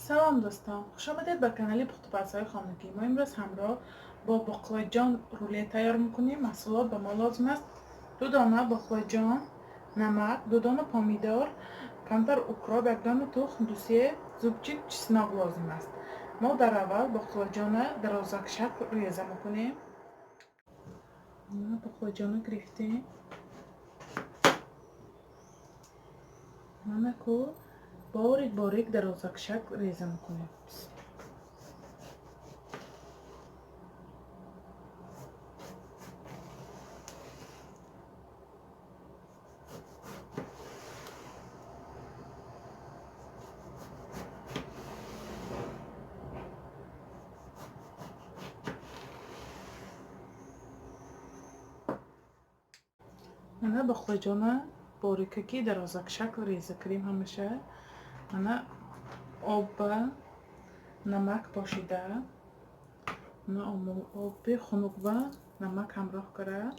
سلام دوستان، خوش آمدید به کانال پخت‌وپزهای خانگی. ما امروز همراه با باقلاجان روله تیار میکنیم. محصولات به ما لازم است: 2 دانه باقلاجان، نمک، 2 دانه پامیدار، کمتر اوکراپ، 1 دانه تخم، 2 زوبچیک چسناق لازم است. ما در اول باقلاجان درازک شکل ریزه میکنیم. باقلاجان گرفتیم، نمک باریک باریک درازک شکل ریزه میکنیم. mana baqlajonni borikaki درازک شکل ریزه کردیم. همیشه mana آب و نمک پاشیده، آب خنک و نمک همراه کرده.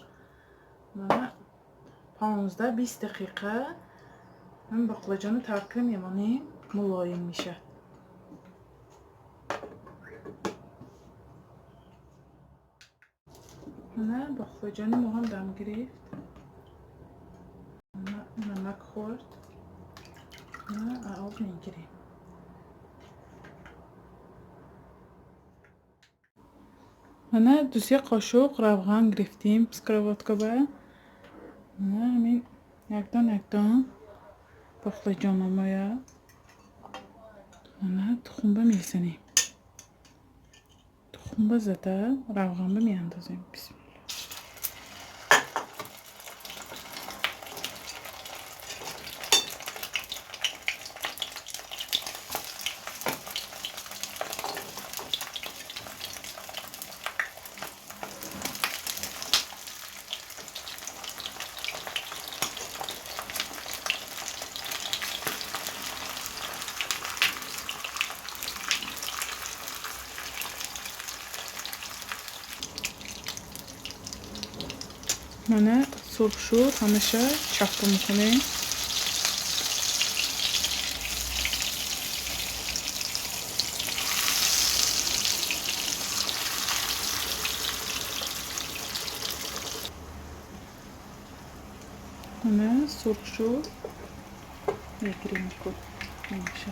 mana 15-20 دقیقه هم baqlajonni ترکیم، یعنی ملایم میشه. mana baqlajonni ما هم دم گرفت، نمک خورد، آب میگیریم. mana 2 قاشق روغن گرفتیم сковородкаga. همین یکدان باقلاجانمایا تخم میزنیم. تخم زده روغن میاندازیم. بسم الله. mana سرخ شد، همیشه چپه میکنیم. mana سرخ شد میگیریم کل همیشه.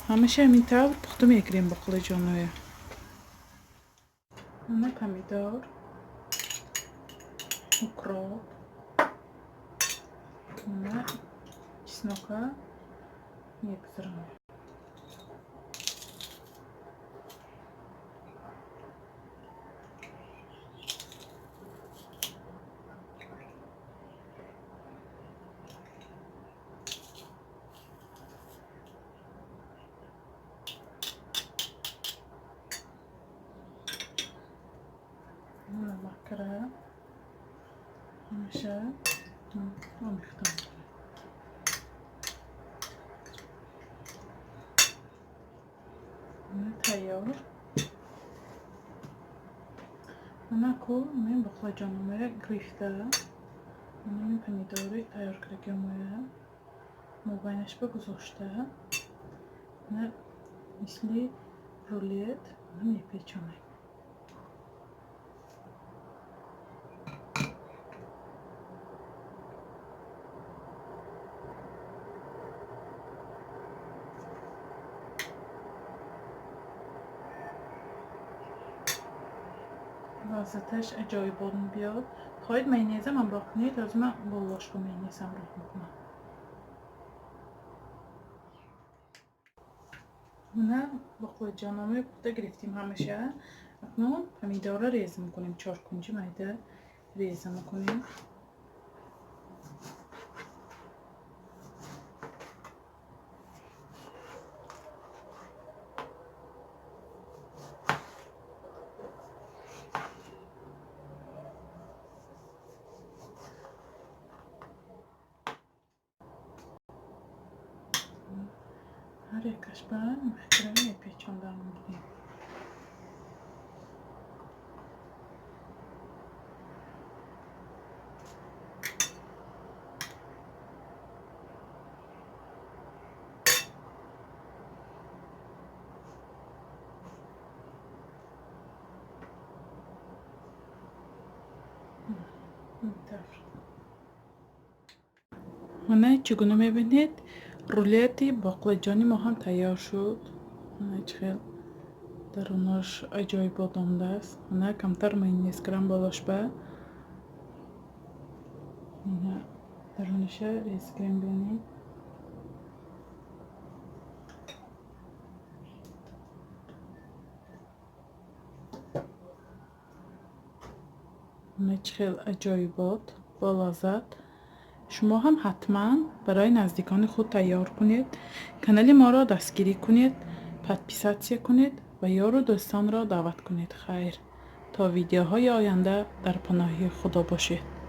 همیشه همین طور پخته میگیریم باقلاجان‌ها. mana پامیدار، اوکراپ، mana چسناکا میگذاریم. نمک همیشه آمیختم. تیار. mana این باقلاجان‌ها گرفته. این پامیداری تیار کردیم مابینش بگذاشته. نه مثل رولت میپیچونیم. واسطش جای بادم بیاد. خواهید مینیزم هم راه کنید، از من بالاش با مینیز هم راه میکنم. نه باقلاجان‌ها پخته گرفتیم همیشه. اکنون پامیدار رو ریزه میکنیم، 4 کنجی میده ریزه میکنیم. هر یکش به مخکره میپیچوندم میگیریم. هنا چگونه میبینید رولیتی باقلاجانی ما هم تیار شد. خیلی درونش عجایبات آمده است. هنا کمتر مایونز گرم بالاش به هنا درونش ریز کریم بینید. هنا خیلی عجایبات با لذت. شما هم حتما برای نزدیکان خود تیار کنید. کانال ما را دستگیری کنید، پادپیساتسیا کنید و یار و دوستان را دعوت کنید. خیر تا ویدیوهای آینده در پناه خدا باشید.